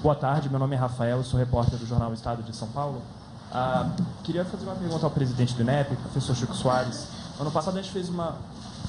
Boa tarde, meu nome é Rafael, eu sou repórter do jornal Estado de São Paulo. Queria fazer uma pergunta ao presidente do INEP, professor Chico Soares. Ano passado a gente fez uma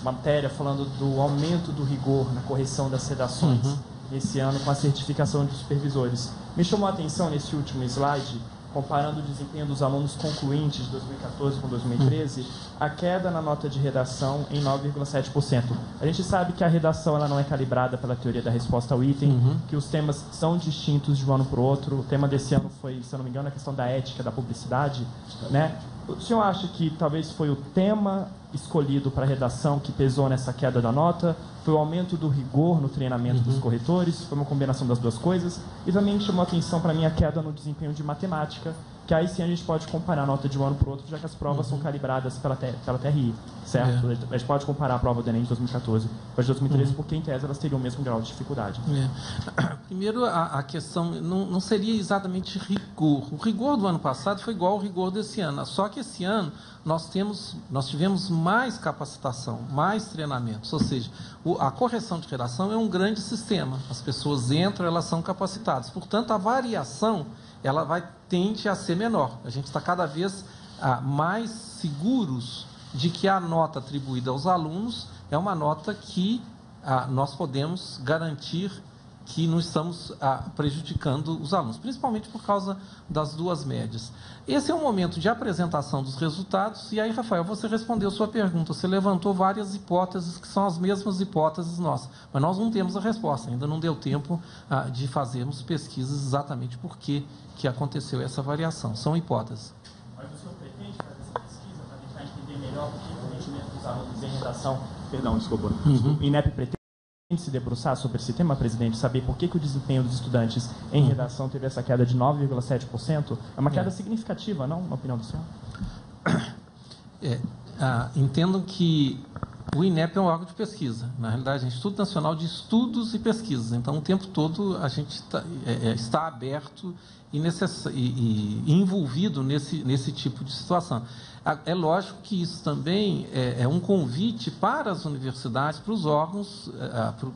matéria falando do aumento do rigor na correção das redações. Esse ano com a certificação de supervisores. Me chamou a atenção nesse último slide, comparando o desempenho dos alunos concluintes de 2014 com 2013, a queda na nota de redação em 9,7%. A gente sabe que a redação ela não é calibrada pela teoria da resposta ao item, que os temas são distintos de um ano para o outro. O tema desse ano foi, se eu não me engano, a questão da ética, da publicidade, né? O senhor acha que talvez foi o tema escolhido para a redação que pesou nessa queda da nota? Foi o aumento do rigor no treinamento dos corretores? Foi uma combinação das duas coisas? E também chamou a atenção para mim a queda no desempenho de matemática, que aí sim a gente pode comparar a nota de um ano para o outro, já que as provas são calibradas pela TRI, certo? A gente pode comparar a prova do Enem de 2014 com a de 2013, porque em tese elas teriam o mesmo grau de dificuldade. Primeiro, a questão não seria exatamente rigor. O rigor do ano passado foi igual ao rigor desse ano, só que esse ano nós tivemos mais capacitação, mais treinamentos, ou seja, a correção de redação é um grande sistema. As pessoas entram, elas são capacitadas. Portanto, a variação tende a ser menor. A gente está cada vez mais seguros de que a nota atribuída aos alunos é uma nota que nós podemos garantir que não estamos prejudicando os alunos, principalmente por causa das duas médias. Esse é o momento de apresentação dos resultados, e aí, Rafael, você respondeu sua pergunta, você levantou várias hipóteses que são as mesmas hipóteses nossas, mas nós não temos a resposta, ainda não deu tempo de fazermos pesquisas exatamente por que aconteceu essa variação, são hipóteses. Mas o senhor pretende fazer essa pesquisa para tentar entender melhor por que o rendimento dos alunos em redação... Perdão, desculpa. O INEP pretende se debruçar sobre esse tema, presidente, saber por que o desempenho dos estudantes em redação teve essa queda de 9,7%? É uma queda significativa, não, na opinião do senhor? Entendam que o INEP é um órgão de pesquisa. Na realidade, é o Instituto Nacional de Estudos e Pesquisas. Então, o tempo todo a gente está aberto e envolvido nesse tipo de situação. É lógico que isso também é um convite para as universidades, para os órgãos,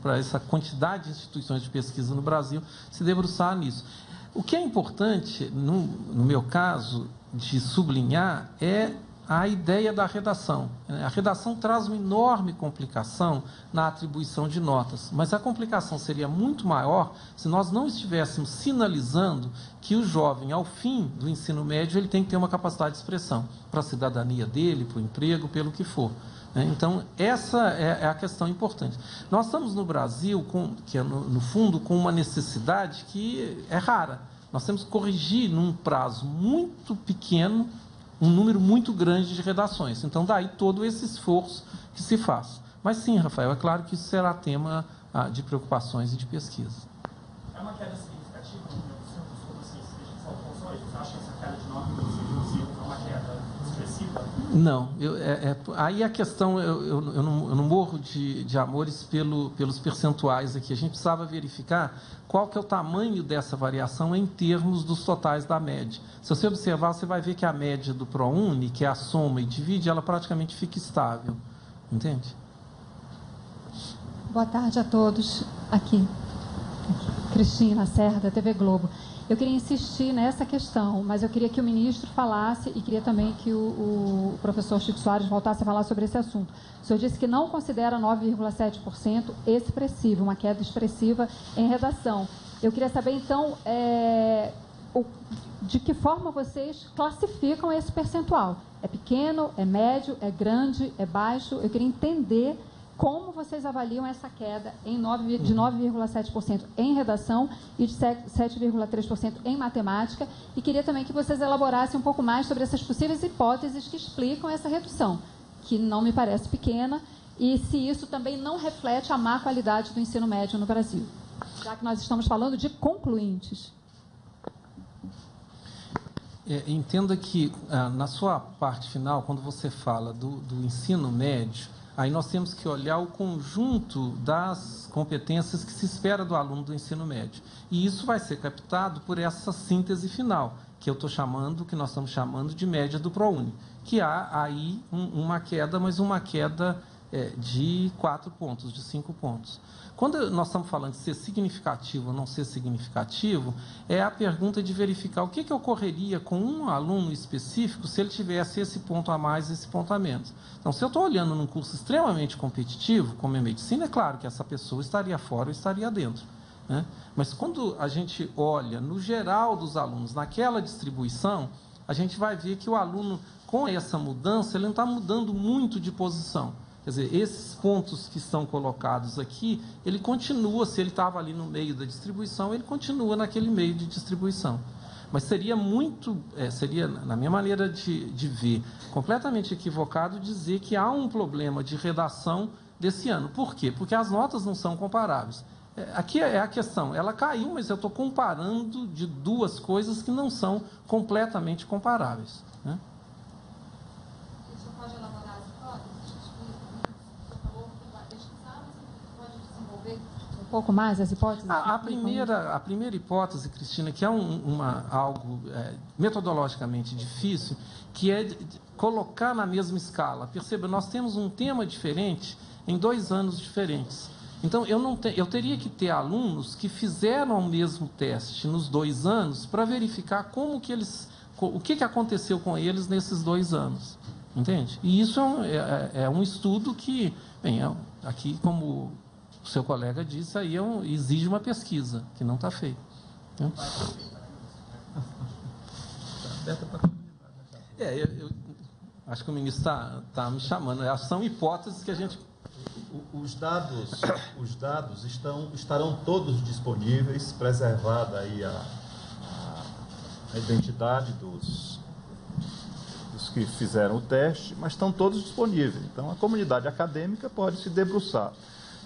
para essa quantidade de instituições de pesquisa no Brasil, se debruçar nisso. O que é importante, no meu caso, de sublinhar é a ideia da redação. A redação traz uma enorme complicação na atribuição de notas, mas a complicação seria muito maior se nós não estivéssemos sinalizando que o jovem, ao fim do ensino médio, ele tem que ter uma capacidade de expressão para a cidadania dele, para o emprego, pelo que for. Então, essa é a questão importante. Nós estamos no Brasil, que é no fundo, com uma necessidade que é rara. Nós temos que corrigir num prazo muito pequeno um número muito grande de redações. Então, daí todo esse esforço que se faz. Mas sim, Rafael, é claro que isso será tema de preocupações e de pesquisa. É uma queda significativa, desculpa se são funções, você acha que essa queda de 9,6% é uma queda expressiva? Não, aí a questão, eu não morro de amores pelos percentuais aqui. A gente precisava verificar qual que é o tamanho dessa variação em termos dos totais da média. Se você observar, você vai ver que a média do ProUni, que é a soma e divide, ela praticamente fica estável. Entende? Boa tarde a todos. Aqui, Cristina Serra, da TV Globo. Eu queria insistir nessa questão, mas eu queria que o ministro falasse e queria também que o professor Chico Soares voltasse a falar sobre esse assunto. O senhor disse que não considera 9,7% expressivo, uma queda expressiva em redação. Eu queria saber, então, de que forma vocês classificam esse percentual. É pequeno, é médio, é grande, é baixo? Eu queria entender como vocês avaliam essa queda de 9,7% em redação e de 7,3% em matemática, e queria também que vocês elaborassem um pouco mais sobre essas possíveis hipóteses que explicam essa redução, que não me parece pequena, e se isso também não reflete a má qualidade do ensino médio no Brasil, já que nós estamos falando de concluintes. Entenda que, na sua parte final, quando você fala do ensino médio, aí nós temos que olhar o conjunto das competências que se espera do aluno do ensino médio. E isso vai ser captado por essa síntese final, que nós estamos chamando de média do ProUni, que há aí uma queda, mas uma queda de 4 pontos, de 5 pontos. Quando nós estamos falando de ser significativo ou não ser significativo, é a pergunta de verificar o que ocorreria com um aluno específico se ele tivesse esse ponto a mais, esse ponto a menos. Então, se eu estou olhando num curso extremamente competitivo, como é medicina, é claro que essa pessoa estaria fora ou estaria dentro, né? Mas quando a gente olha no geral dos alunos, naquela distribuição, a gente vai ver que o aluno, com essa mudança, ele não está mudando muito de posição. Quer dizer, esses pontos que estão colocados aqui, ele continua, se ele estava ali no meio da distribuição, ele continua naquele meio de distribuição. Mas seria seria, na minha maneira de ver, completamente equivocado dizer que há um problema de redação desse ano. Por quê? Porque as notas não são comparáveis. Aqui é a questão, ela caiu, mas eu estou comparando de duas coisas que não são completamente comparáveis, né? Você pode elaborar as hipóteses? Pode desenvolver um pouco mais as hipóteses? A primeira hipótese, Cristina, que é algo metodologicamente difícil, que é colocar na mesma escala. Perceba, nós temos um tema diferente em 2 anos diferentes. Então, eu teria que ter alunos que fizeram o mesmo teste nos 2 anos para verificar o que aconteceu com eles nesses 2 anos. Entende? E isso é um estudo que, bem, aqui, como o seu colega disse, aí exige uma pesquisa, que não está feita. Né? Eu acho que o ministro está me chamando. São hipóteses que a gente... Os dados estarão todos disponíveis, preservada aí a identidade dos que fizeram o teste, mas estão todos disponíveis. Então, a comunidade acadêmica pode se debruçar.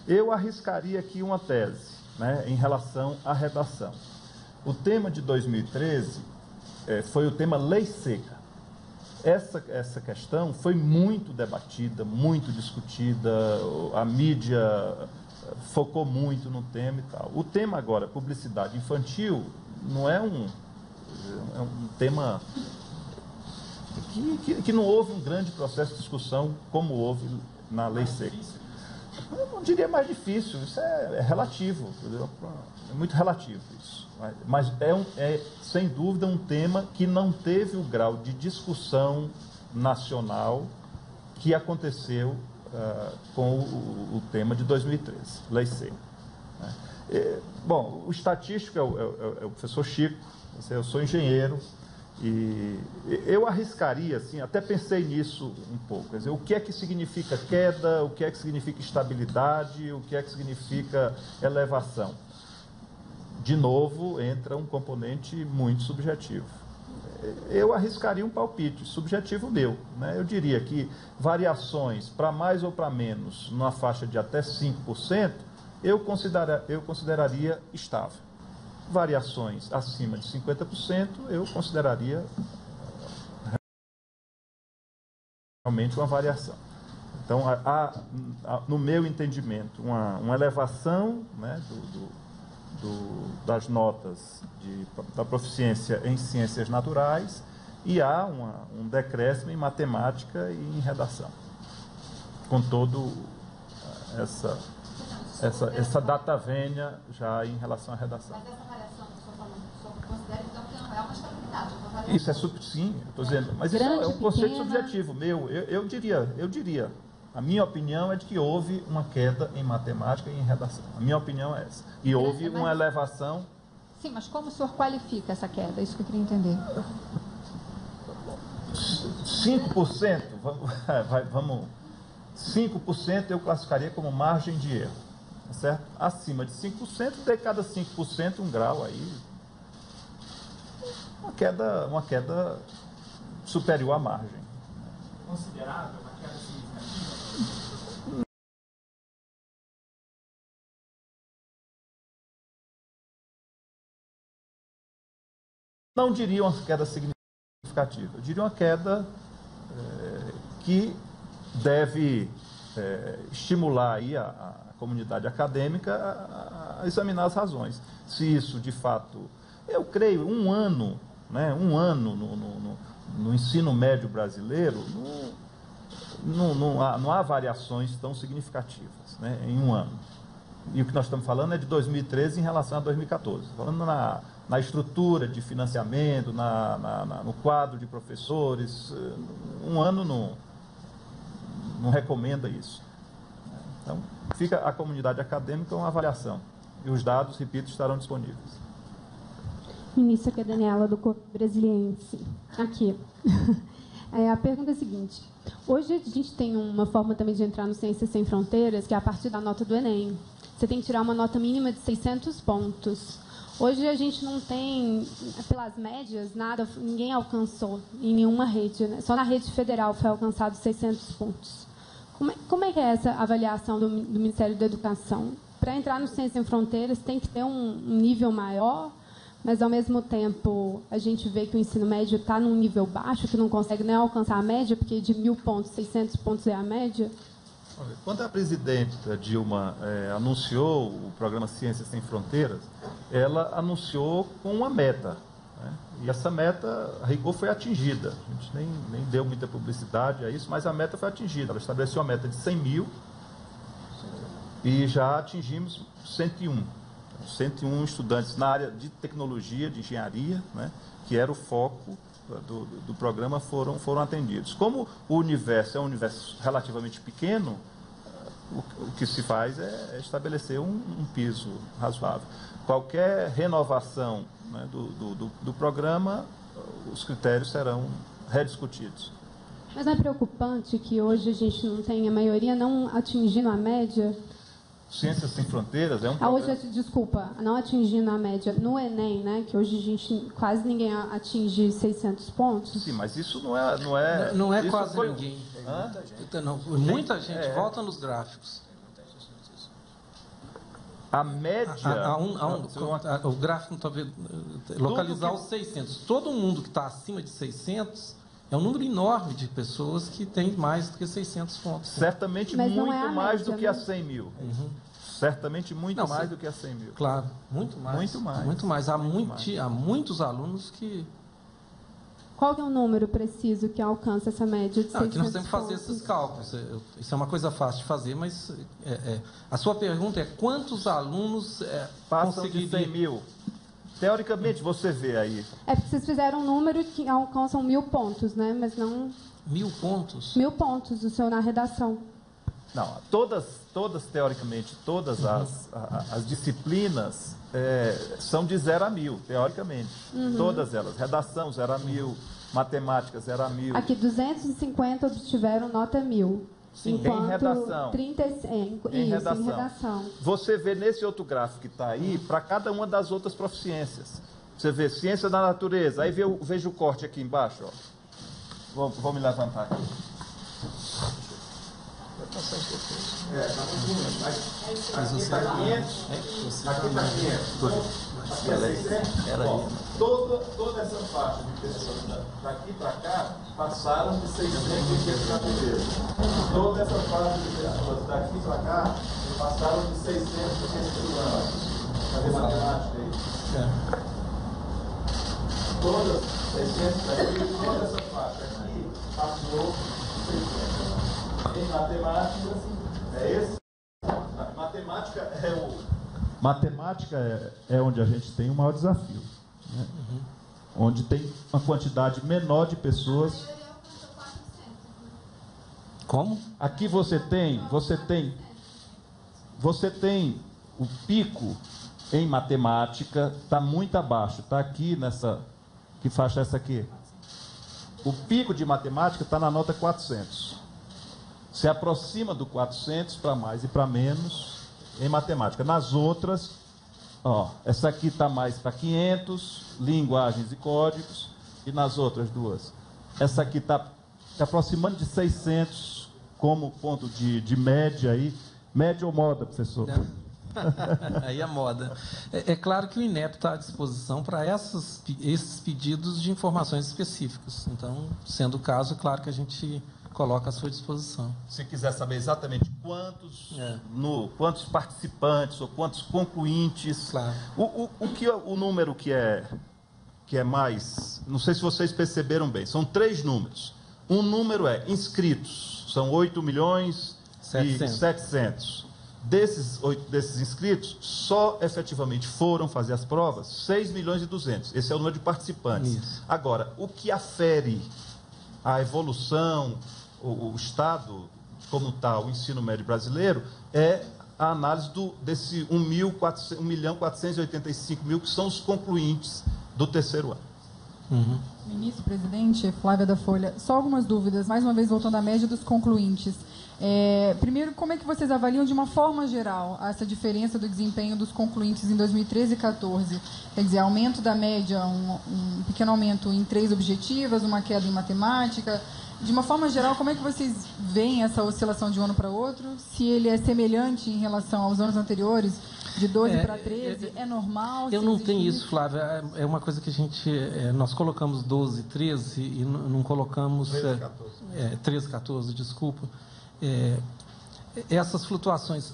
Eu arriscaria aqui uma tese, né, em relação à redação. O tema de 2013 foi o tema lei seca. Essa questão foi muito debatida, muito discutida, a mídia focou muito no tema e tal. O tema agora, publicidade infantil, não é um tema que não houve um grande processo de discussão como houve na lei seca. Eu não diria mais difícil, isso é relativo, entendeu? É muito relativo isso. Mas é sem dúvida um tema que não teve o grau de discussão nacional que aconteceu com o tema de 2013, lei seca. Bom, o estatístico é o professor Chico, eu sou engenheiro, e eu arriscaria, assim, até pensei nisso um pouco, quer dizer, o que é que significa queda, o que é que significa estabilidade, o que é que significa elevação. De novo, entra um componente muito subjetivo. Eu arriscaria um palpite subjetivo meu, né? Eu diria que variações para mais ou para menos, numa faixa de até 5%, eu consideraria estável. Variações acima de 50%, eu consideraria realmente uma variação. Então, no meu entendimento, uma elevação, né, das notas da proficiência em ciências naturais e há um decréscimo em matemática e em redação. Com todo essa data vênia já em relação à redação. Mas essa variação que o senhor falou, o senhor considera então que não é uma estabilidade? Isso é sim, estou dizendo, mas isso é um conceito subjetivo meu. Eu diria, a minha opinião é de que houve uma queda em matemática e em redação. A minha opinião é essa. E houve uma elevação... Sim, mas como o senhor qualifica essa queda? Isso que eu queria entender. 5%, vamos 5% eu classificaria como margem de erro. Tá certo? Acima de 5%, de cada 5%, um grau aí... Uma queda superior à margem. Considerável, uma queda significativa? Não diria uma queda significativa, eu diria uma queda que deve estimular aí a comunidade acadêmica a examinar as razões. Se isso, de fato, eu creio, um ano no ensino médio brasileiro não há variações tão significativas, né, em um ano. E o que nós estamos falando é de 2013 em relação a 2014. Falando na estrutura de financiamento, no quadro de professores, um ano não recomenda isso. Então, fica a comunidade acadêmica uma avaliação. E os dados, repito, estarão disponíveis. Ministra, que é Daniela, do Corpo Brasiliense. Aqui. A pergunta é a seguinte. Hoje a gente tem uma forma também de entrar no Ciências Sem Fronteiras, que é a partir da nota do Enem. Você tem que tirar uma nota mínima de 600 pontos. Hoje a gente não tem, pelas médias, nada, ninguém alcançou em nenhuma rede, né? Só na rede federal foi alcançado 600 pontos. Como é que é essa avaliação do Ministério da Educação? Para entrar no Ciências Sem Fronteiras tem que ter um nível maior, mas, ao mesmo tempo, a gente vê que o ensino médio está num nível baixo, que não consegue nem alcançar a média, porque de 1.000 pontos, 600 pontos é a média. Quando a presidenta Dilma anunciou o programa Ciências Sem Fronteiras, ela anunciou com uma meta, né? E essa meta, a rigor, foi atingida. A gente nem deu muita publicidade a isso, mas a meta foi atingida. Ela estabeleceu a meta de 100 mil e já atingimos 101. 101 estudantes na área de tecnologia, de engenharia, né, que era o foco do programa, foram atendidos. Como o universo é um universo relativamente pequeno, o que se faz é estabelecer um piso razoável. Qualquer renovação, né, do programa, os critérios serão rediscutidos. Mas não é preocupante que hoje a gente não tenha a maioria não atingindo a média? Ciências Sem Fronteiras é um programa... Hoje, desculpa, não atingindo a média no Enem, né, que hoje a gente quase ninguém atinge 600 pontos. Sim, mas isso não é... Não é isso quase foi... ninguém. Não, muita gente. Volta nos gráficos. A média... O gráfico está vendo, localizar os 600. Todo mundo que está acima de 600 é um número enorme de pessoas que tem mais do que 600 pontos. Certamente mas muito mais média, do que a 100 mil. Uhum. Certamente muito mais do que a 100 mil. Claro, muito mais. Muito mais. Muito mais. Há muitos alunos que... Qual que é o número preciso que alcança essa média de 600 Aqui nós temos que fazer pontos? esses cálculos. Isso é uma coisa fácil de fazer, mas a sua pergunta é quantos alunos passam de 100 mil? Teoricamente, você vê aí... É porque vocês fizeram um número que alcançam 1.000 pontos, né? Mas não... 1.000 pontos? 1.000 pontos, o seu na redação. Não, todas teoricamente, todas as disciplinas são de 0 a 1.000, teoricamente. Uhum. Todas elas. Redação, 0 a 1.000. Matemática, 0 a 1.000. Aqui, 250 obtiveram nota 1.000. Sim, enquanto em redação. 30, em redação. Você vê nesse outro gráfico que está aí, para cada uma das outras proficiências. Você vê ciência da natureza, aí veja o corte aqui embaixo. Ó. Vou me levantar aqui. Mas você... Toda essa faixa de pessoas daqui para cá passaram de 600 na beleza. Toda essa faixa de pessoas daqui para cá passaram de 600 Cadê matemática aí? Toda essa faixa aqui passou de 600. Em matemática, Matemática é onde a gente tem o maior desafio, né? Onde tem uma quantidade menor de pessoas. Como? Aqui você tem o pico em matemática, está muito abaixo, está aqui nessa, que faixa é essa aqui? O pico de matemática está na nota 400. Se aproxima do 400 para mais e para menos em matemática. Nas outras, ó, essa aqui está mais para 500, linguagens e códigos, e nas outras duas. Essa aqui está se aproximando de 600 como ponto de média aí. Média ou moda, professor? Aí é moda. É claro que o INEP está à disposição para esses pedidos de informações específicas. Então, sendo o caso, claro que a gente coloca à sua disposição. Se quiser saber exatamente quantos participantes ou quantos concluintes, claro. O número que é mais, não sei se vocês perceberam bem, são 3 números. Um número é inscritos, são 8.700.000. Desses inscritos, só efetivamente foram fazer as provas 6.200.000. Esse é o número de participantes. Isso. Agora, o que afere a evolução, o estado como está o ensino médio brasileiro, é a análise desse 1.485.000, que são os concluintes do terceiro ano. Uhum. Ministro, presidente, Flávia da Folha, só algumas dúvidas, mais uma vez voltando à média dos concluintes. Primeiro, como é que vocês avaliam de uma forma geral essa diferença do desempenho dos concluintes em 2013 e 2014? Quer dizer, aumento da média, um pequeno aumento em 3 objetivas, uma queda em matemática. De uma forma geral, como é que vocês veem essa oscilação de um ano para outro? Se ele é semelhante em relação aos anos anteriores, de 12 para 13, é normal? Eu não tenho isso, Flávia. É uma coisa que a gente... nós colocamos 12, 13 e não colocamos... 13, 14. 13, 14, desculpa. Essas flutuações...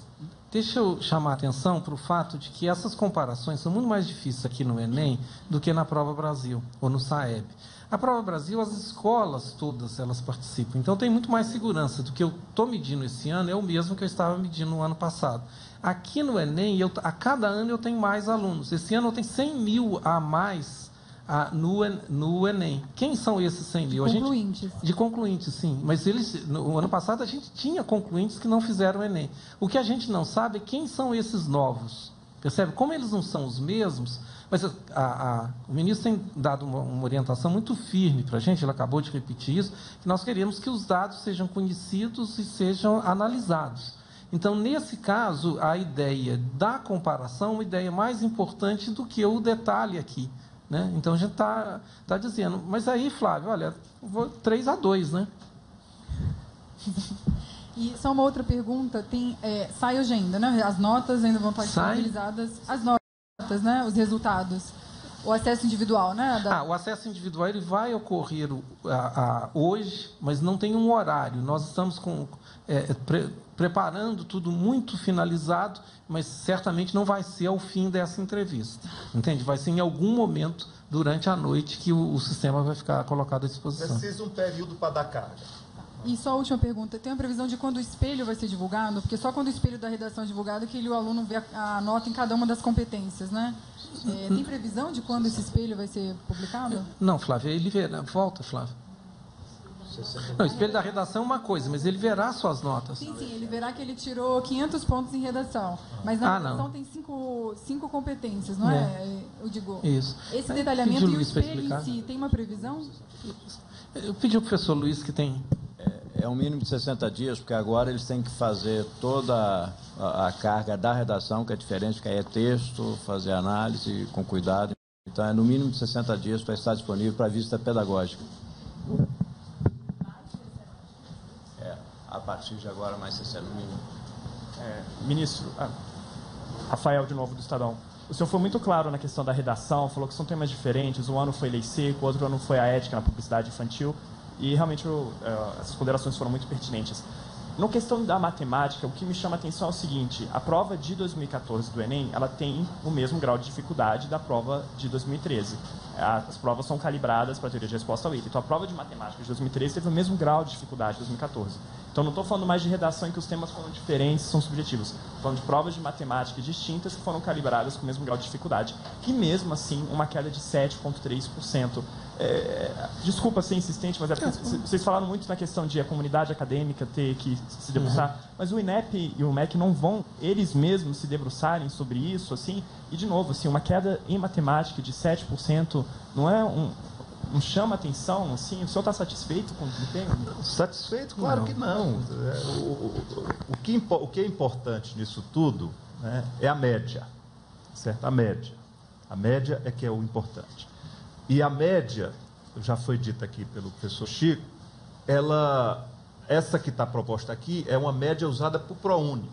Deixa eu chamar a atenção para o fato de que essas comparações são muito mais difíceis aqui no Enem do que na Prova Brasil ou no SAEB. A Prova Brasil, as escolas todas, elas participam. Então, tem muito mais segurança do que eu estou medindo esse ano, é o mesmo que eu estava medindo no ano passado. Aqui no Enem, a cada ano eu tenho mais alunos. Esse ano eu tenho 100.000 a mais no Enem. Quem são esses 100.000? Concluintes. De concluintes, sim. Mas no ano passado a gente tinha concluintes que não fizeram o Enem. O que a gente não sabe é quem são esses novos. Percebe? Como eles não são os mesmos... Mas o ministro tem dado uma orientação muito firme para a gente, ele acabou de repetir isso, que nós queremos que os dados sejam conhecidos e sejam analisados. Então, nesse caso, a ideia da comparação é uma ideia mais importante do que o detalhe aqui. Né? Então, a gente está dizendo. Mas aí, Flávio, olha, 3-2, né? E só uma outra pergunta, sai hoje ainda, né? As notas ainda vão estar disponibilizadas. As notas, né? Os resultados. O acesso individual, né? O acesso individual ele vai ocorrer hoje, mas não tem um horário. Nós estamos preparando tudo muito finalizado, mas certamente não vai ser ao fim dessa entrevista. Entende? Vai ser em algum momento durante a noite que o sistema vai ficar colocado à disposição. Precisa um período para dar carga. E só a última pergunta, tem uma previsão de quando o espelho vai ser divulgado? Porque só quando o espelho da redação é divulgado que o aluno vê a nota em cada uma das competências, né? Tem previsão de quando esse espelho vai ser publicado? Não, Flávia, ele verá. Volta, Flávia. Não, o espelho da redação é uma coisa, mas ele verá suas notas. Sim, ele verá que ele tirou 500 pontos em redação. Mas na redação tem cinco competências, não é? Eu digo, isso. Esse detalhamento e o espelho em si, tem uma previsão? Eu pedi ao professor Luiz que tem... É um mínimo de 60 dias, porque agora eles têm que fazer toda a carga da redação, que é diferente, que aí é texto, fazer análise com cuidado. Então, é no mínimo de 60 dias para estar disponível para a vista pedagógica. A partir de agora, mais 60 no mínimo. Ministro, Rafael, de novo, do Estadão. O senhor foi muito claro na questão da redação, falou que são temas diferentes. Um ano foi lei seca, o outro ano foi a ética na publicidade infantil. E realmente essas ponderações foram muito pertinentes. Na questão da matemática, o que me chama a atenção é o seguinte: a prova de 2014 do Enem, ela tem o mesmo grau de dificuldade da prova de 2013. As provas são calibradas para a teoria de resposta ao item. Então, a prova de matemática de 2013 teve o mesmo grau de dificuldade de 2014. Então, não estou falando mais de redação em que os temas foram diferentes, são subjetivos. Estou falando de provas de matemática distintas que foram calibradas com o mesmo grau de dificuldade. E, mesmo assim, uma queda de 7,3%. Desculpa ser insistente, mas vocês falaram muito na questão de a comunidade acadêmica ter que se debruçar, mas o INEP e o MEC não vão eles mesmos se debruçarem sobre isso, assim, e de novo, assim, uma queda em matemática de 7% não é um chama atenção, assim? O senhor está satisfeito com o desempenho? Satisfeito? Claro que não. O que é importante nisso tudo, né, é a média, certo? A média é que é o importante. E a média, já foi dita aqui pelo professor Chico, essa que está proposta aqui é uma média usada por ProUni.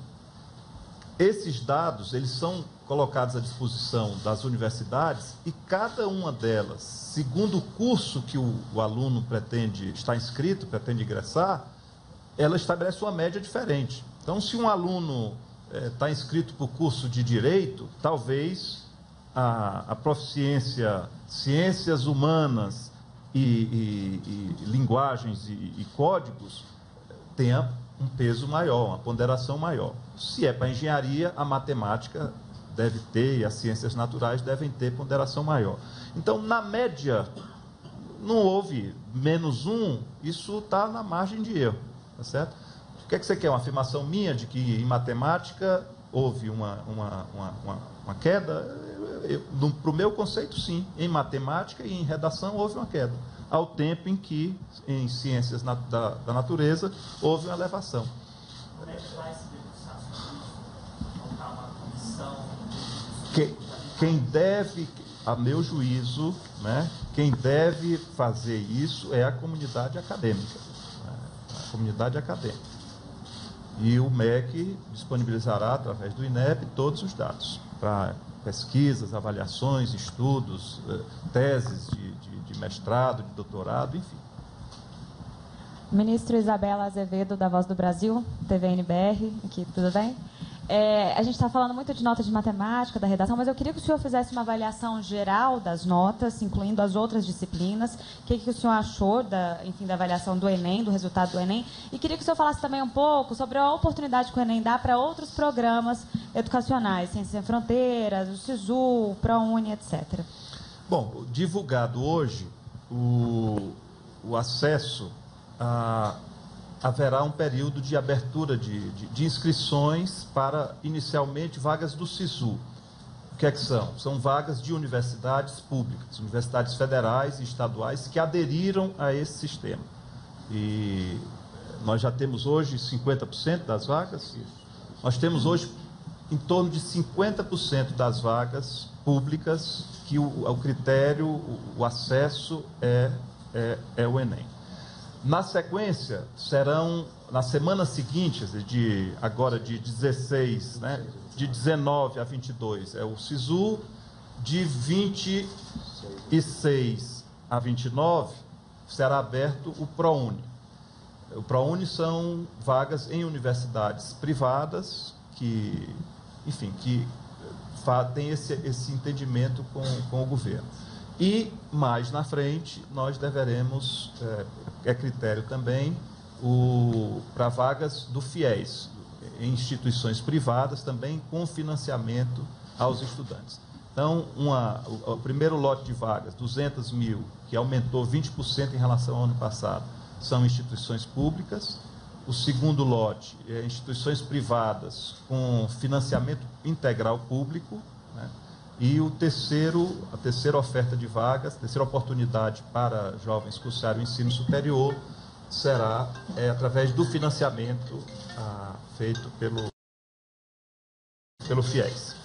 Esses dados, eles são colocados à disposição das universidades e cada uma delas, segundo o curso que o aluno está inscrito, pretende ingressar, ela estabelece uma média diferente. Então, se um aluno está inscrito para o curso de Direito, talvez a proficiência Ciências Humanas e linguagens e códigos tenha um peso maior, uma ponderação maior. Se é para engenharia, a matemática deve ter e as ciências naturais devem ter ponderação maior. Então, na média, não houve -1, isso está na margem de erro, tá certo? O que é que você quer? Uma afirmação minha de que em matemática houve uma queda? Para o meu conceito, sim. Em matemática e em redação houve uma queda, ao tempo em que, em ciências da natureza, houve uma elevação. Como é que vai se debruçar sobre isso? Montar uma comissão? Quem deve, a meu juízo, né, quem deve fazer isso é a comunidade acadêmica. A comunidade acadêmica. E o MEC disponibilizará, através do INEP, todos os dados para pesquisas, avaliações, estudos, teses de mestrado, de doutorado, enfim. Ministro Isabela Azevedo, da Voz do Brasil, TVNBR, aqui, tudo bem? A gente está falando muito de notas de matemática, da redação, mas eu queria que o senhor fizesse uma avaliação geral das notas, incluindo as outras disciplinas. O que o senhor achou da avaliação do Enem, do resultado do Enem? E queria que o senhor falasse também um pouco sobre a oportunidade que o Enem dá para outros programas educacionais, Ciências Sem Fronteiras, o SISU, o ProUni, etc. Bom, divulgado hoje, o acesso haverá um período de abertura de inscrições para, inicialmente, vagas do SISU. O que é que são? São vagas de universidades públicas, universidades federais e estaduais que aderiram a esse sistema. E nós já temos hoje 50% das vagas. Nós temos hoje em torno de 50% das vagas públicas que o critério, o acesso é o Enem. Na sequência, serão, na semana seguinte, agora de 16, né, de 19 a 22 é o SISU, de 26 a 29 será aberto o ProUni. O ProUni são vagas em universidades privadas que, enfim, que têm esse entendimento com o governo. E, mais na frente, nós deveremos, critério também, para vagas do FIES, em instituições privadas, também com financiamento aos estudantes. Então, o primeiro lote de vagas, 200 mil, que aumentou 20% em relação ao ano passado, são instituições públicas. O segundo lote é instituições privadas com financiamento integral público, né? E a terceira oferta de vagas, a terceira oportunidade para jovens cursarem o ensino superior será através do financiamento feito pelo FIES.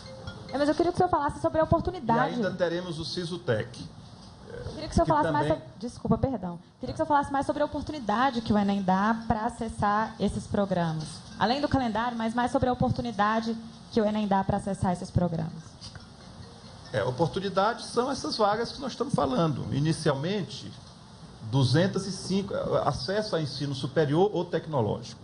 Mas eu queria que o senhor falasse sobre a oportunidade. E ainda teremos o SISUTEC. Queria que o senhor falasse mais sobre... Desculpa, perdão. Queria que o senhor falasse mais sobre a oportunidade que o Enem dá para acessar esses programas. Além do calendário, mas mais sobre a oportunidade que o Enem dá para acessar esses programas. Oportunidades são essas vagas que nós estamos falando. Inicialmente, 205, acesso a ensino superior ou tecnológico.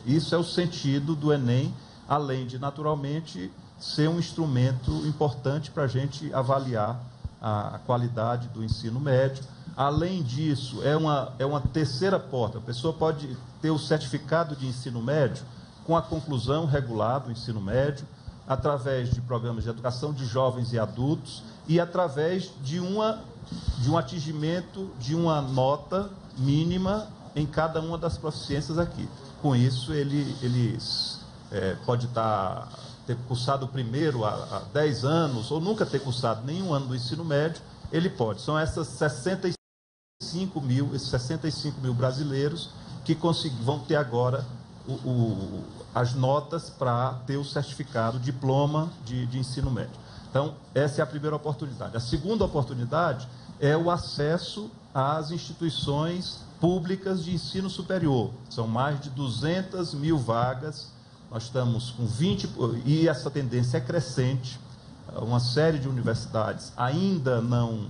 Isso é o sentido do Enem, além de, naturalmente, ser um instrumento importante para a gente avaliar a qualidade do ensino médio. Além disso, é uma terceira porta. A pessoa pode ter o certificado de ensino médio com a conclusão regular do ensino médio, através de programas de educação de jovens e adultos e através de um atingimento de uma nota mínima em cada uma das proficiências aqui. Com isso, ele pode ter cursado o primeiro há 10 anos ou nunca ter cursado nenhum ano do ensino médio, ele pode. São esses 65 mil brasileiros que vão ter agora as notas para ter o certificado, diploma de ensino médio. Então, essa é a primeira oportunidade. A segunda oportunidade é o acesso às instituições públicas de ensino superior. São mais de 200 mil vagas. Nós estamos com 20, e essa tendência é crescente. Uma série de universidades ainda não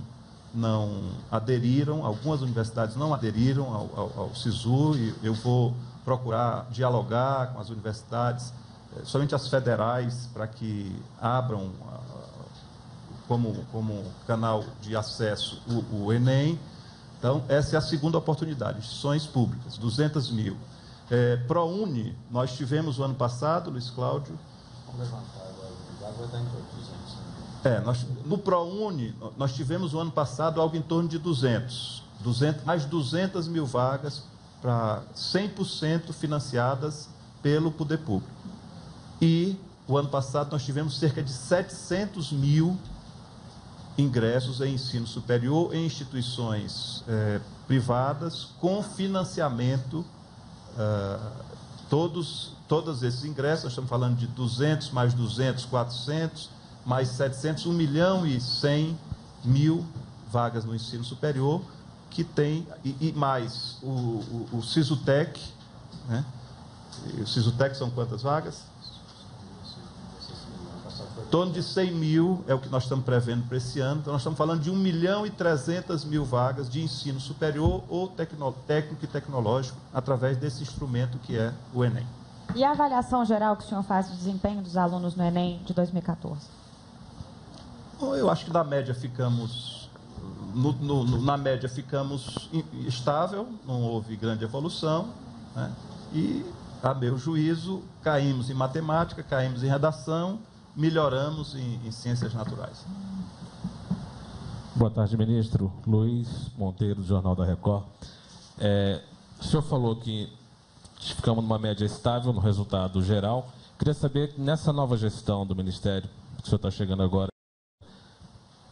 aderiram, algumas universidades não aderiram ao SISU, e eu vou procurar dialogar com as universidades, somente as federais, para que abram como canal de acesso o Enem. Então, essa é a segunda oportunidade, instituições públicas, 200 mil. ProUni, nós tivemos o ano passado, Luiz Cláudio. Vamos levantar agora, vai estar em torno de 200. No ProUni, nós tivemos o ano passado algo em torno de 200 mais 200 mil vagas para 100% financiadas pelo poder público. E o ano passado nós tivemos cerca de 700 mil ingressos em ensino superior em instituições privadas com financiamento. Todos esses ingressos, nós estamos falando de 200 mais 200, 400 mais 700, 1.100.000 vagas no ensino superior, que tem, e mais o Sisutec, né? O Sisutec são quantas vagas? Em torno de 100 mil é o que nós estamos prevendo para esse ano. Então, nós estamos falando de 1.300.000 vagas de ensino superior ou técnico e tecnológico através desse instrumento que é o Enem. E a avaliação geral que o senhor faz do desempenho dos alunos no Enem de 2014? Bom, eu acho que na média ficamos estável, não houve grande evolução, né? E, a meu juízo, caímos em matemática, caímos em redação, melhoramos em ciências naturais. Boa tarde, ministro. Luiz Monteiro, do Jornal da Record. O senhor falou que ficamos numa média estável no resultado geral. Queria saber, nessa nova gestão do Ministério, que o senhor está chegando agora,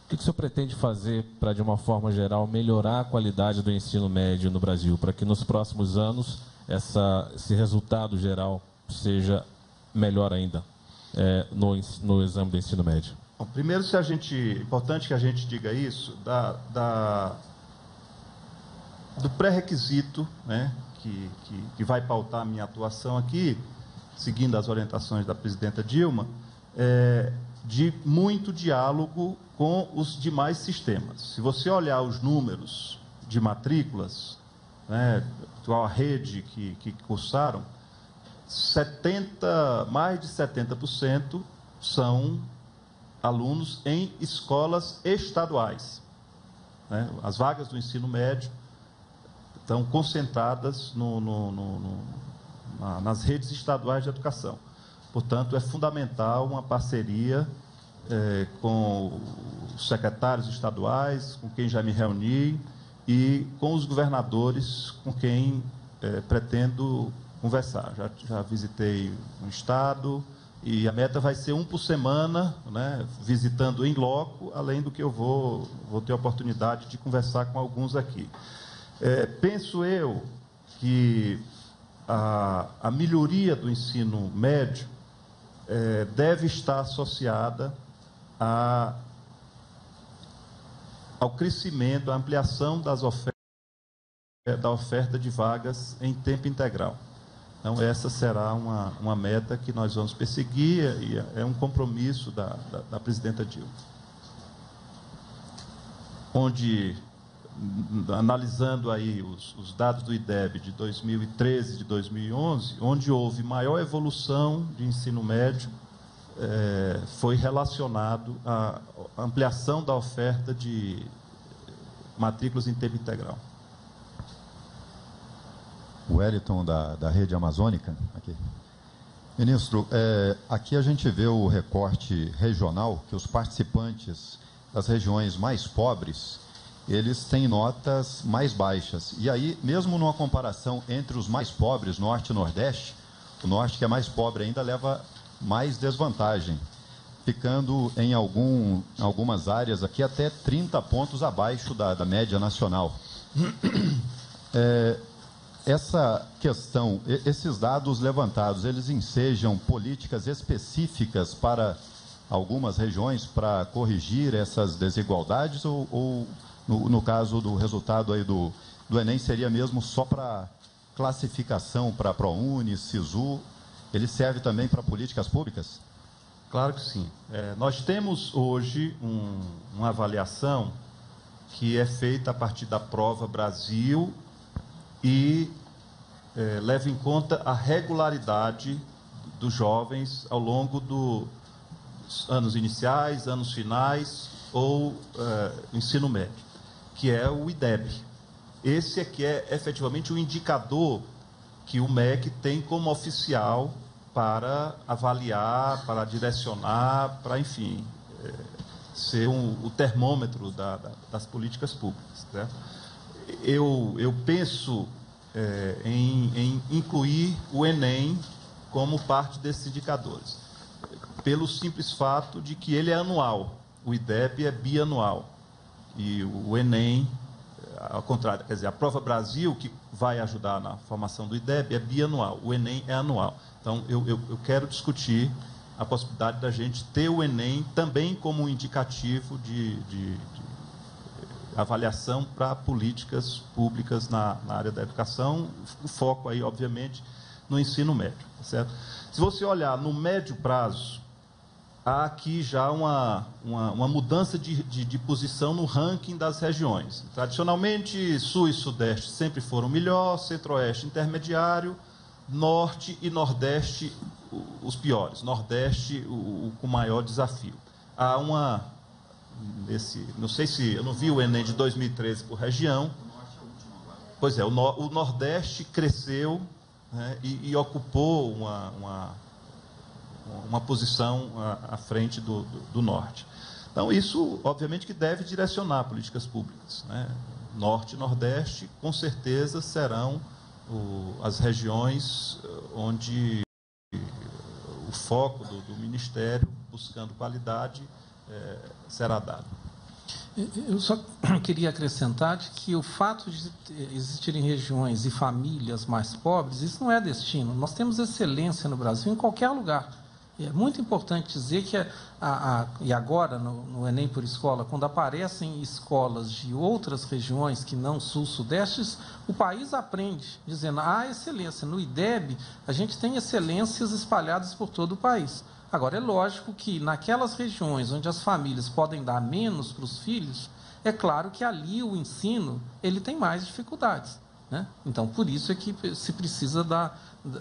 o que o senhor pretende fazer para, de uma forma geral, melhorar a qualidade do ensino médio no Brasil, para que nos próximos anos esse resultado geral seja melhor ainda no exame do ensino médio? Bom, primeiro, importante que a gente diga isso, do pré-requisito, né, que vai pautar a minha atuação aqui, seguindo as orientações da presidenta Dilma, de muito diálogo com os demais sistemas. Se você olhar os números de matrículas, né, a rede que cursaram, mais de 70% são alunos em escolas estaduais, né? As vagas do ensino médio estão concentradas nas redes estaduais de educação. Portanto, é fundamental uma parceria com os secretários estaduais, com quem já me reuni, e com os governadores com quem pretendo conversar. Já visitei um estado e a meta vai ser um por semana, né, visitando em loco, além do que eu vou ter a oportunidade de conversar com alguns aqui. Penso eu que a melhoria do ensino médio deve estar associada ao crescimento, à ampliação da oferta de vagas em tempo integral. Então, essa será uma meta que nós vamos perseguir e é um compromisso da presidenta Dilma. Onde, analisando aí os dados do IDEB de 2013 e de 2011, onde houve maior evolução de ensino médio, foi relacionado à ampliação da oferta de matrículas em tempo integral. O Wellington, da Rede Amazônica. Aqui. Ministro, aqui a gente vê o recorte regional, que os participantes das regiões mais pobres, eles têm notas mais baixas. E aí, mesmo numa comparação entre os mais pobres, Norte e Nordeste, o Norte, que é mais pobre ainda, leva mais desvantagem, ficando em algumas áreas aqui até 30 pontos abaixo da média nacional. Essa questão, esses dados levantados, eles ensejam políticas específicas para algumas regiões para corrigir essas desigualdades ou no caso do resultado aí do Enem, seria mesmo só para classificação para ProUni, SISU? Ele serve também para políticas públicas? Claro que sim. Nós temos hoje uma avaliação que é feita a partir da Prova Brasil e leva em conta a regularidade dos jovens ao longo dos anos iniciais, anos finais ou ensino médio, que é o IDEB. Esse é que é efetivamente o indicador que o MEC tem como oficial para avaliar, para direcionar, para, enfim, ser o termômetro das políticas públicas. Certo? Eu penso em incluir o Enem como parte desses indicadores, pelo simples fato de que ele é anual, o IDEB é bianual, e o Enem, ao contrário, quer dizer, a Prova Brasil, que vai ajudar na formação do IDEB, é bianual, o Enem é anual. Então, eu quero discutir a possibilidade da gente ter o Enem também como um indicativo de avaliação para políticas públicas na área da educação, o foco aí, obviamente, no ensino médio. Certo? Se você olhar no médio prazo, há aqui já uma mudança de posição no ranking das regiões. Tradicionalmente, Sul e Sudeste sempre foram melhor, Centro-Oeste intermediário, Norte e Nordeste os piores, Nordeste o com maior desafio. Há não sei se, eu não vi o Enem de 2013 por região. Pois é, o Nordeste cresceu, né, e ocupou uma posição à frente do Norte. Então, isso, obviamente, que deve direcionar políticas públicas. Né? Norte e Nordeste, com certeza, serão as regiões onde o foco do Ministério, buscando qualidade, será dado. Eu só queria acrescentar de que o fato de existirem regiões e famílias mais pobres, isso não é destino. Nós temos excelência no Brasil em qualquer lugar. E é muito importante dizer que, e agora, no Enem por Escola, quando aparecem escolas de outras regiões que não sul-sudestes, o país aprende, dizendo, há excelência. No IDEB, a gente tem excelências espalhadas por todo o país. Agora, é lógico que naquelas regiões onde as famílias podem dar menos para os filhos, é claro que ali o ensino ele tem mais dificuldades. Né? Então, por isso é que se precisa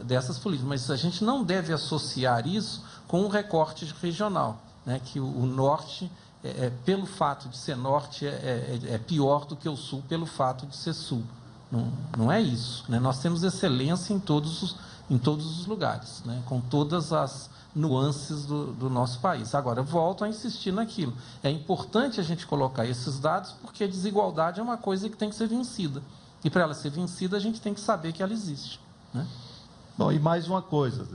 dessas políticas. Mas a gente não deve associar isso com o recorte regional, né? Que o Norte, pelo fato de ser Norte, é pior do que o Sul pelo fato de ser Sul. Não é isso. Né? Nós temos excelência em todos os lugares, né? Com todas as nuances do nosso país. Agora, eu volto a insistir naquilo. É importante a gente colocar esses dados porque a desigualdade é uma coisa que tem que ser vencida. E para ela ser vencida, a gente tem que saber que ela existe. Né? Bom, e mais uma coisa.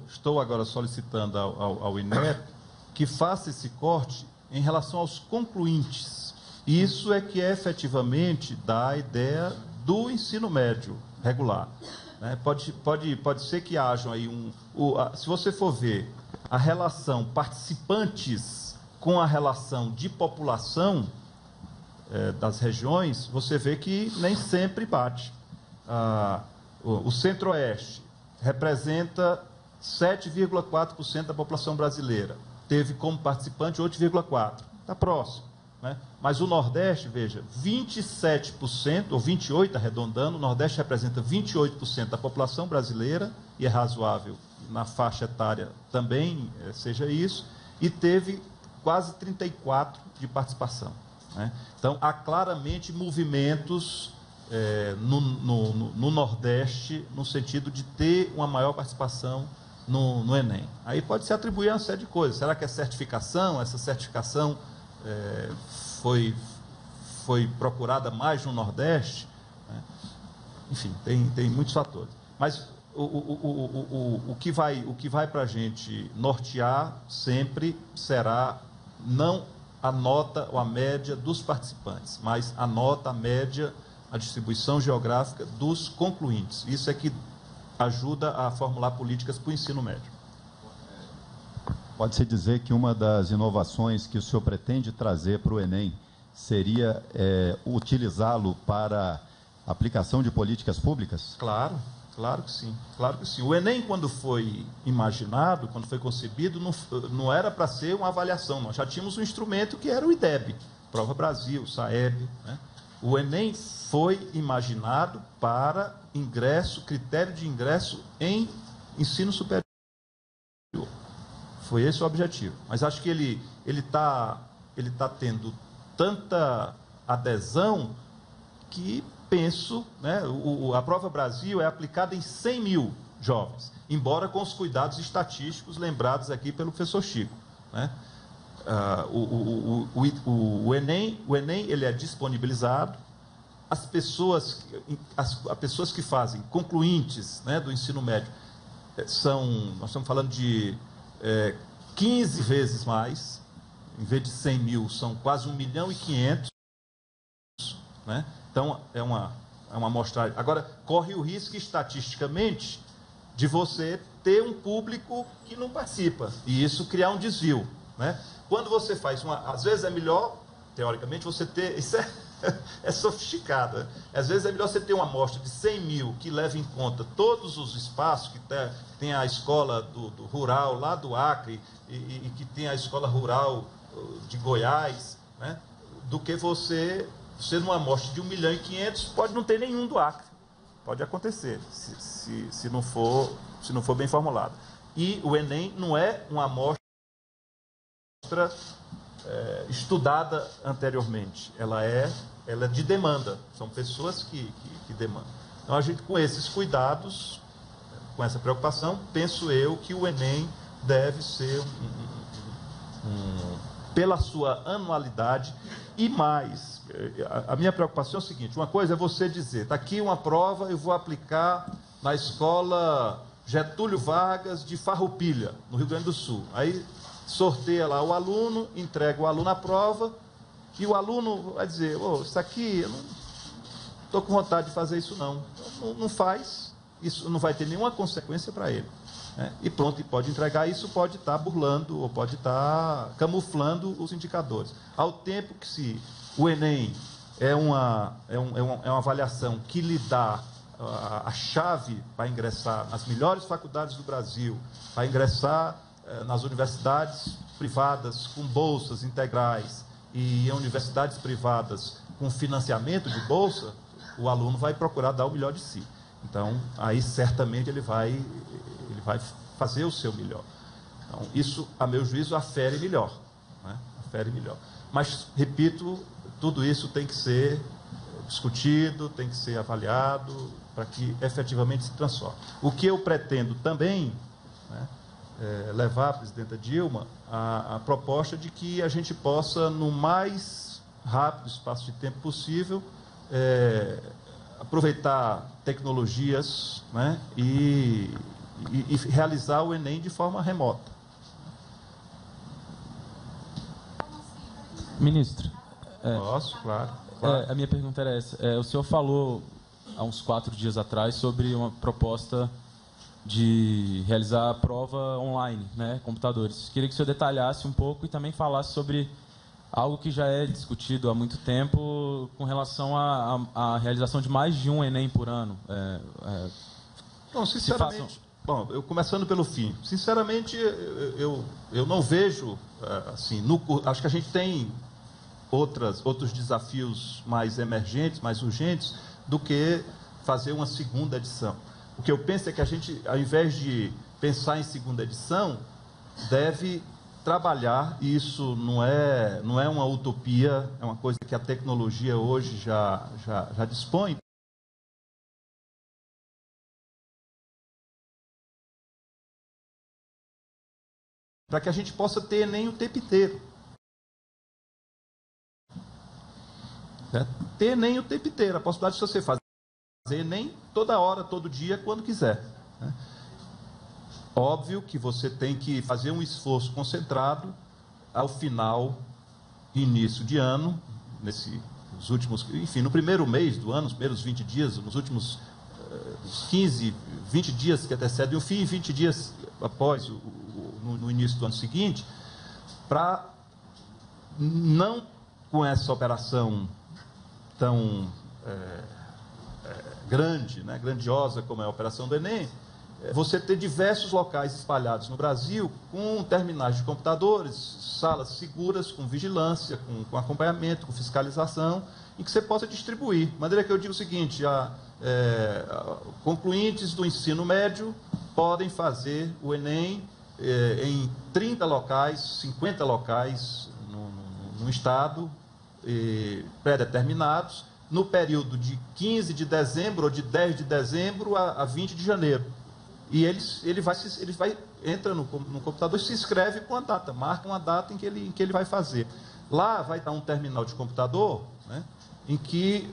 Estou agora solicitando ao INEP que faça esse corte em relação aos concluintes. Isso é que efetivamente dá a ideia do ensino médio regular. Né? Pode ser que hajam aí se você for ver a relação participantes com a relação de população das regiões, você vê que nem sempre bate. O Centro-Oeste representa 7,4% da população brasileira. Teve como participante 8,4%. Está próximo. Né? Mas o Nordeste, veja, 27%, ou 28%, arredondando, o Nordeste representa 28% da população brasileira, e é razoável na faixa etária também seja isso, e teve quase 34% de participação. Né? Então, há claramente movimentos no Nordeste, no sentido de ter uma maior participação no Enem. Aí pode se atribuir a uma série de coisas. Será que é certificação? Essa certificação foi procurada mais no Nordeste? Né? Enfim, tem muitos fatores. Mas o que vai para a gente nortear sempre será não a nota ou a média dos participantes, mas a nota, a média, a distribuição geográfica dos concluintes. Isso é que ajuda a formular políticas para o ensino médio. Pode-se dizer que uma das inovações que o senhor pretende trazer para o Enem seria utilizá-lo para aplicação de políticas públicas? Claro que sim. O Enem, quando foi imaginado, quando foi concebido, não era para ser uma avaliação. Nós já tínhamos um instrumento que era o IDEB, Prova Brasil, SAEB. Né? O Enem foi imaginado para critério de ingresso em ensino superior. Foi esse o objetivo. Mas acho que ele está ele está tendo tanta adesão que penso, né, a Prova Brasil é aplicada em 100 mil jovens, embora com os cuidados estatísticos lembrados aqui pelo professor Chico, né? O Enem ele é disponibilizado, as pessoas que fazem concluintes, né, do ensino médio nós estamos falando de 15 vezes mais, em vez de 100 mil, são quase 1.500.000, né? Então, é uma amostragem. Agora, corre o risco, estatisticamente, de você ter um público que não participa, e isso criar um desvio, né? Quando você faz às vezes é melhor, teoricamente, você ter... Isso é sofisticado, né? Às vezes é melhor você ter uma amostra de 100 mil que leva em conta todos os espaços, que tem a escola do rural lá do Acre e que tem a escola rural de Goiás, né? Do que você numa amostra de 1.500.000, pode não ter nenhum do Acre. Pode acontecer, se não for bem formulado. E o Enem não é uma amostra estudada anteriormente. Ela é de demanda. São pessoas que demandam. Então, a gente, com esses cuidados, com essa preocupação, penso eu que o Enem deve ser pela sua anualidade e mais. A minha preocupação é o seguinte: uma coisa é você dizer, está aqui uma prova, eu vou aplicar na escola Getúlio Vargas de Farroupilha, no Rio Grande do Sul. Aí sorteia lá o aluno, entrega o aluno a prova, e o aluno vai dizer, isso aqui, eu não estou com vontade de fazer isso não. Não faz, isso não vai ter nenhuma consequência para ele, né? E pronto, e pode entregar isso, pode estar burlando, ou pode estar camuflando os indicadores. Ao tempo que, se o Enem é uma avaliação que lhe dá a chave para ingressar nas melhores faculdades do Brasil, para ingressar nas universidades privadas com bolsas integrais e em universidades privadas com financiamento de bolsa, o aluno vai procurar dar o melhor de si. Então, aí certamente ele vai fazer o seu melhor. Então, isso, a meu juízo, afere melhor, né? Afere melhor. Mas, repito, tudo isso tem que ser discutido, tem que ser avaliado para que efetivamente se transforme. O que eu pretendo também, né, levar a presidenta Dilma a proposta de que a gente possa, no mais rápido espaço de tempo possível, aproveitar tecnologias, né, e realizar o Enem de forma remota. Ministro. Posso, claro. A minha pergunta era essa. O senhor falou, há uns 4 dias atrás, sobre uma proposta de realizar a prova online, né, computadores. Queria que o senhor detalhasse um pouco e também falasse sobre algo que já é discutido há muito tempo com relação à realização de mais de um Enem por ano. Não, sinceramente, bom, eu começando pelo fim, sinceramente, eu não vejo, assim, acho que a gente tem outros desafios mais emergentes, mais urgentes, do que fazer uma segunda edição. O que eu penso é que a gente, ao invés de pensar em segunda edição, deve trabalhar, e isso não é uma utopia, é uma coisa que a tecnologia hoje já dispõe, para que a gente possa ter Enem o tempo inteiro. Ter Enem o tempo inteiro, a possibilidade de você fazer Enem toda hora, todo dia, quando quiser, né? Óbvio que você tem que fazer um esforço concentrado ao final, início de ano, nos últimos, enfim, no primeiro mês do ano, nos primeiros 20 dias, nos últimos 15, 20 dias que antecedem o fim, 20 dias após no início do ano seguinte, para não, com essa operação tão grande, né, grandiosa como é a operação do Enem, você ter diversos locais espalhados no Brasil com terminais de computadores, salas seguras, com vigilância, com acompanhamento, com fiscalização, em que você possa distribuir. De maneira que eu digo o seguinte, concluintes do ensino médio podem fazer o Enem em 30 locais, 50 locais num estado pré-determinados, no período de 15 de dezembro ou de 10 de dezembro a 20 de janeiro. E ele entra no computador e se inscreve com a data, marca uma data em que ele vai fazer. Lá vai estar um terminal de computador, né, em que,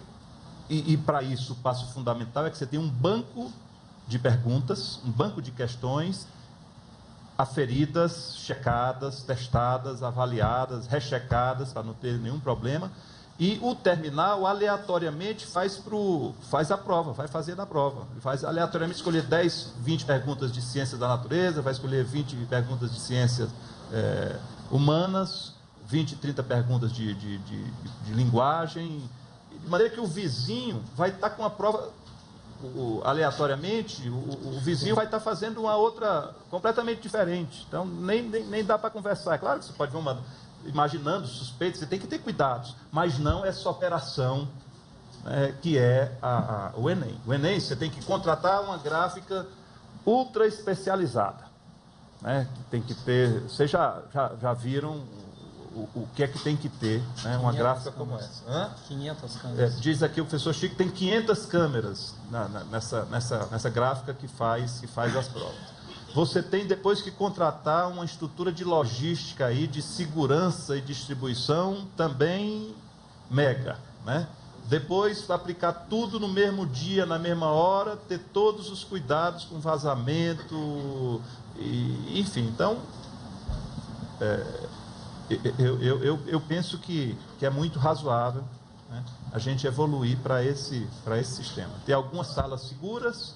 e para isso o passo fundamental é que você tem um banco de perguntas, um banco de questões aferidas, checadas, testadas, avaliadas, rechecadas, para não ter nenhum problema. E o terminal, aleatoriamente, faz a prova, vai fazer na prova. Ele vai aleatoriamente escolher 10, 20 perguntas de ciências da natureza, vai escolher 20 perguntas de ciências humanas, 20, 30 perguntas de linguagem, de maneira que o vizinho vai estar com a prova, aleatoriamente, o vizinho vai estar fazendo uma outra completamente diferente. Então, nem dá para conversar. É claro que você pode ver imaginando suspeitos, você tem que ter cuidados, mas não essa operação que é o Enem. O Enem, você tem que contratar uma gráfica ultra especializada, né? Tem que ter, vocês já viram o que é que tem que ter, né? Uma gráfica como essa. 500 câmeras. Diz aqui o professor Chico, tem 500 câmeras nessa gráfica que faz as provas. Você tem depois que contratar uma estrutura de logística aí, de segurança e distribuição também mega, né? Depois aplicar tudo no mesmo dia, na mesma hora, ter todos os cuidados com vazamento, enfim. Então, eu penso que é muito razoável, né, a gente evoluir para esse sistema. Ter algumas salas seguras.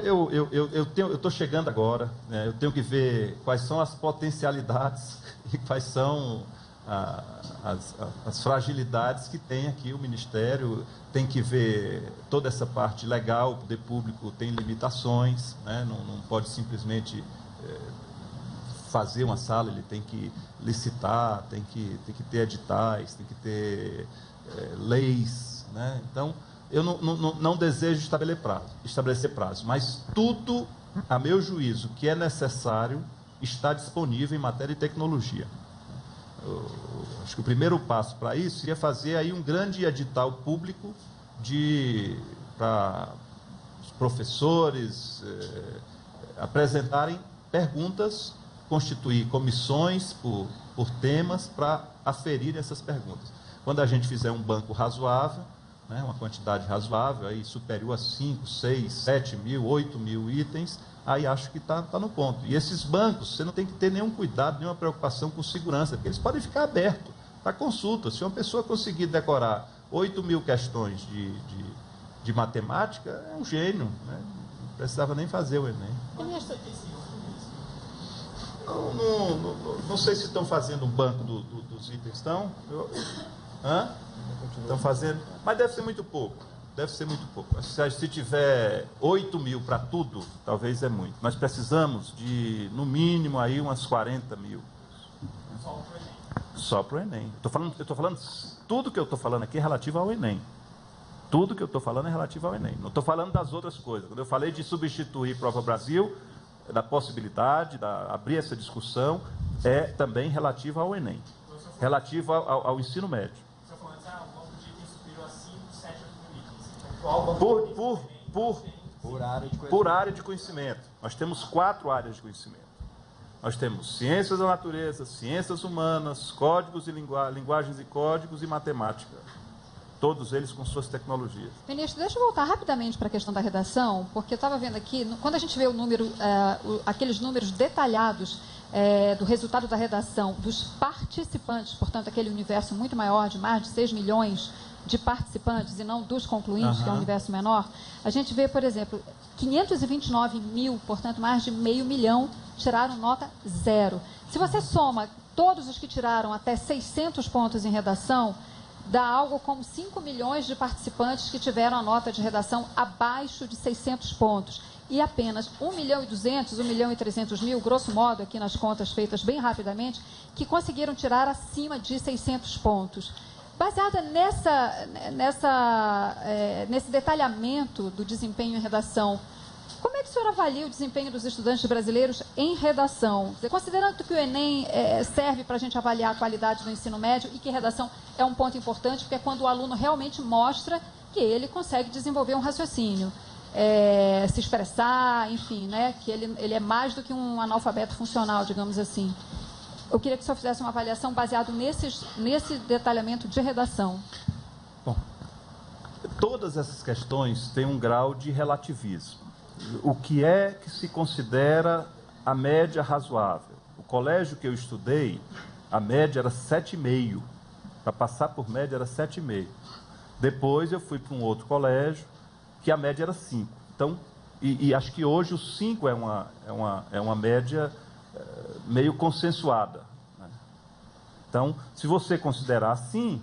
Eu estou chegando agora, né, eu tenho que ver quais são as potencialidades e quais são as fragilidades que tem aqui o Ministério. Tem que ver toda essa parte legal, o poder público tem limitações, né, não pode simplesmente fazer uma sala, ele tem que licitar, tem que ter editais, tem que ter leis, né? Então, eu não desejo estabelecer prazo, mas tudo, a meu juízo, que é necessário, está disponível em matéria de tecnologia. Acho que o primeiro passo para isso seria fazer aí um grande edital público para os professores apresentarem perguntas, constituir comissões por temas para aferir essas perguntas. Quando a gente fizer um banco razoável, né, uma quantidade razoável, aí superior a 5, 6, 7 mil, 8 mil itens, aí acho que está no ponto. E esses bancos, você não tem que ter nenhum cuidado, nenhuma preocupação com segurança, porque eles podem ficar abertos para consulta. Se uma pessoa conseguir decorar 8 mil questões de matemática, é um gênio, né? Não precisava nem fazer o Enem. Não sei se estão fazendo um banco dos itens, estão? Estão fazendo, mas deve ser muito pouco. Se tiver 8 mil para tudo, talvez é muito. Nós precisamos de, no mínimo, aí umas 40 mil. Só para o Enem. Eu estou falando, tudo que eu estou falando aqui é relativo ao Enem. Tudo que eu estou falando é relativo ao Enem. Não estou falando das outras coisas. Quando eu falei de substituir Prova Brasil, da possibilidade de abrir essa discussão, é também relativo ao Enem. Relativo ao ensino médio. Por área de conhecimento. Nós temos 4 áreas de conhecimento. Nós temos ciências da natureza, ciências humanas, códigos e linguagens e códigos e matemática. Todos eles com suas tecnologias. Ministro, deixa eu voltar rapidamente para a questão da redação, porque eu estava vendo aqui, quando a gente vê o número, aqueles números detalhados do resultado da redação dos participantes, portanto, aquele universo muito maior, de mais de 6 milhões de participantes, e não dos concluintes, que é um universo menor, a gente vê, por exemplo, 529 mil, portanto, mais de meio milhão, tiraram nota 0. Se você soma todos os que tiraram até 600 pontos em redação, dá algo como 5 milhões de participantes que tiveram a nota de redação abaixo de 600 pontos. E apenas 1 milhão e 200, 1 milhão e 300 mil, grosso modo, aqui nas contas feitas bem rapidamente, que conseguiram tirar acima de 600 pontos. Baseada nesse detalhamento do desempenho em redação, como é que o senhor avalia o desempenho dos estudantes brasileiros em redação? Considerando que o Enem serve para a gente avaliar a qualidade do ensino médio e que redação é um ponto importante, porque é quando o aluno realmente mostra que ele consegue desenvolver um raciocínio, se expressar, enfim, né, que ele é mais do que um analfabeto funcional, digamos assim. Eu queria que o senhor fizesse uma avaliação baseada nesse detalhamento de redação. Bom, todas essas questões têm um grau de relativismo. O que é que se considera a média razoável? O colégio que eu estudei, a média era 7,5. Para passar por média era 7,5. Depois eu fui para um outro colégio que a média era 5. Então, e acho que hoje o 5 é uma média meio consensuada, né? Então, se você considerar assim,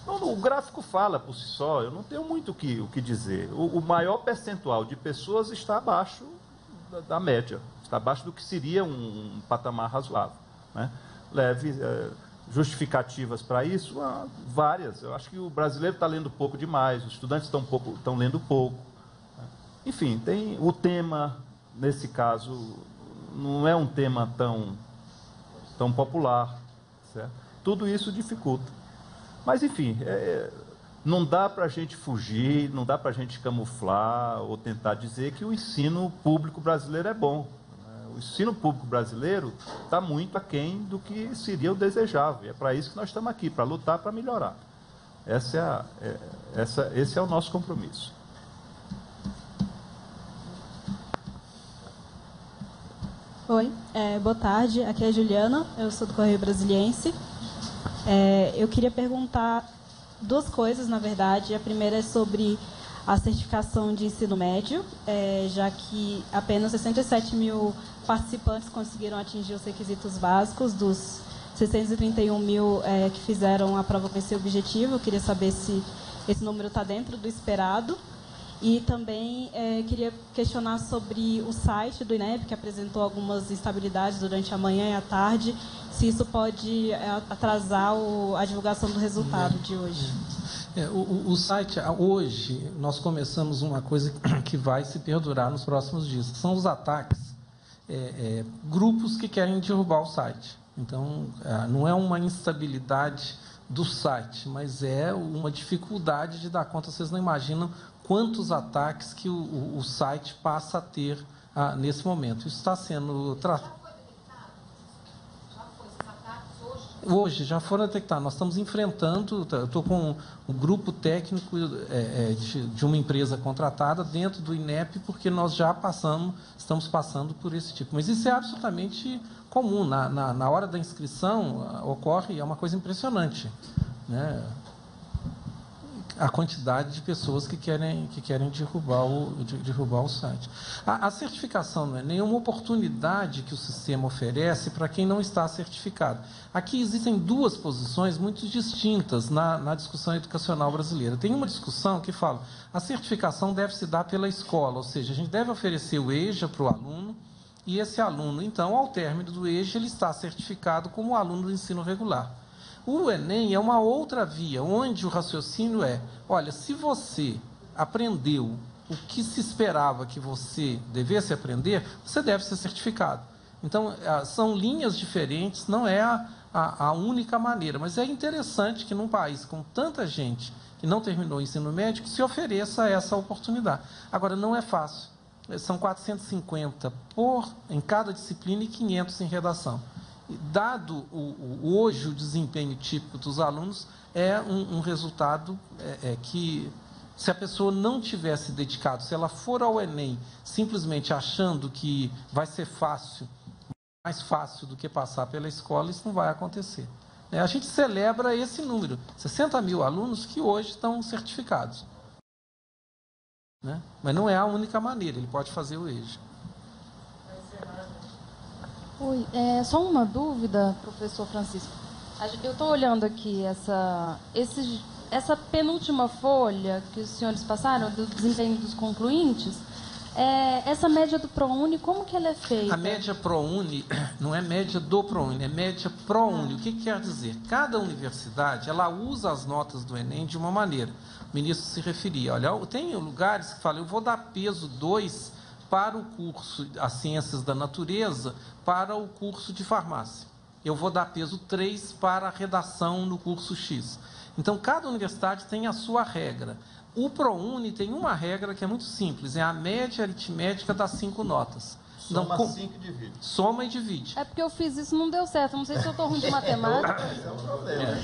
o gráfico fala por si só, eu não tenho muito o que dizer. O maior percentual de pessoas está abaixo da média, está abaixo do que seria um patamar razoável, né? Leve justificativas para isso, várias. Eu acho que o brasileiro está lendo pouco demais, os estudantes estão lendo pouco. Enfim, tem o tema, nesse caso, não é um tema tão popular, certo? Tudo isso dificulta. Mas, enfim, não dá para a gente fugir, não dá para a gente camuflar ou tentar dizer que o ensino público brasileiro é bom. O ensino público brasileiro está muito aquém do que seria o desejável. É para isso que nós estamos aqui, para lutar, para melhorar. Esse é o nosso compromisso. Oi, boa tarde. Aqui é a Juliana, eu sou do Correio Brasiliense. Eu queria perguntar duas coisas, na verdade. A primeira é sobre a certificação de ensino médio, já que apenas 67 mil participantes conseguiram atingir os requisitos básicos dos 631 mil que fizeram a prova com esse objetivo. Eu queria saber se esse número está dentro do esperado. E também queria questionar sobre o site do INEP, que apresentou algumas instabilidades durante a manhã e a tarde, se isso pode atrasar a divulgação do resultado de hoje. O site, hoje, nós começamos uma coisa que vai se perdurar nos próximos dias, que são os ataques, grupos que querem derrubar o site. Então, não é uma instabilidade do site, mas é uma dificuldade de dar conta. Vocês não imaginam quantos ataques que o site passa a ter nesse momento. Isso está sendo tratado. Hoje já foram detectados. Nós estamos enfrentando, estou com um grupo técnico de uma empresa contratada dentro do INEP, porque nós já estamos passando por esse tipo. Mas isso é absolutamente comum. Na hora da inscrição ocorre, é uma coisa impressionante, né? A quantidade de pessoas que querem derrubar o site. A certificação não é nenhuma oportunidade que o sistema oferece para quem não está certificado. Aqui existem duas posições muito distintas na discussão educacional brasileira. Tem uma discussão que fala a certificação deve se dar pela escola, ou seja, a gente deve oferecer o EJA para o aluno, e esse aluno, então, ao término do EJA, ele está certificado como aluno do ensino regular. O Enem é uma outra via, onde o raciocínio olha, se você aprendeu o que se esperava que você devesse aprender, você deve ser certificado. Então, são linhas diferentes, não é a única maneira, mas é interessante que num país com tanta gente que não terminou o ensino médio, se ofereça essa oportunidade. Agora, não é fácil. São 450 em cada disciplina e 500 em redação. Dado hoje o desempenho típico dos alunos, é um resultado que, se a pessoa não tivesse dedicado, se ela for ao Enem simplesmente achando que vai ser mais fácil do que passar pela escola, isso não vai acontecer. A gente celebra esse número, 60 mil alunos que hoje estão certificados, né? Mas não é a única maneira, ele pode fazer o EJA. Oi, só uma dúvida, professor Francisco. Eu estou olhando aqui essa penúltima folha que os senhores passaram, do desempenho dos concluintes. Essa média do ProUni, como que ela é feita? A média ProUni não é média do ProUni, é média ProUni. O que quer dizer? Cada universidade, ela usa as notas do Enem de uma maneira. O ministro se referia, olha, tem lugares que falam, eu vou dar peso 2 para o curso As Ciências da Natureza, para o curso de farmácia. Eu vou dar peso 3 para a redação no curso X. Então, cada universidade tem a sua regra. O ProUni tem uma regra que é muito simples, é a média aritmética das 5 notas. Soma 5 e divide. Soma e divide. É porque eu fiz isso e não deu certo. Não sei se eu estou ruim de matemática. Esse é um problema.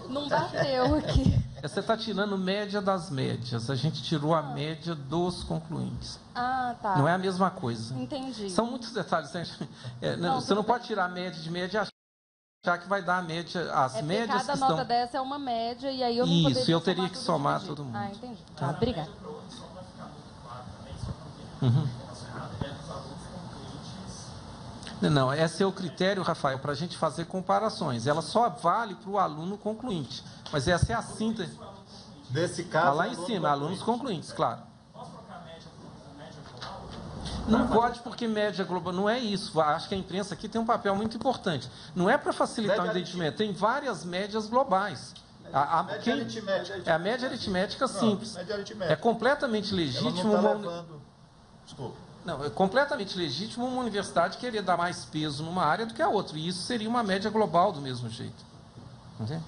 Não bateu aqui. Você está tirando média das médias. A gente tirou a média dos concluintes. Ah, tá. Não é a mesma coisa. Entendi. São muitos detalhes. Você não pode tirar a média de média e achar que vai dar a média, as médias cada que estão... nota dessa é uma média e aí eu não poderia Isso, eu teria que somar todo mundo. Ah, entendi. Tá, obrigada. Uhum. Não, esse é o critério, Rafael, para a gente fazer comparações. Ela só vale para o aluno concluinte. Mas essa é a síntese. Nesse caso... Está lá em cima, alunos concluintes, claro. Não pode, porque média global não é isso. Acho que a imprensa aqui tem um papel muito importante. Não é para facilitar o entendimento. Tem várias médias globais. A média aritmética simples. É completamente legítimo. Não, é completamente legítimo uma universidade querer dar mais peso numa área do que a outra. E isso seria uma média global do mesmo jeito. Entende?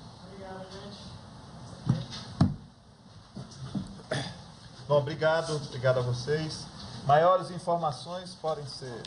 Bom, obrigado a vocês. Maiores informações podem ser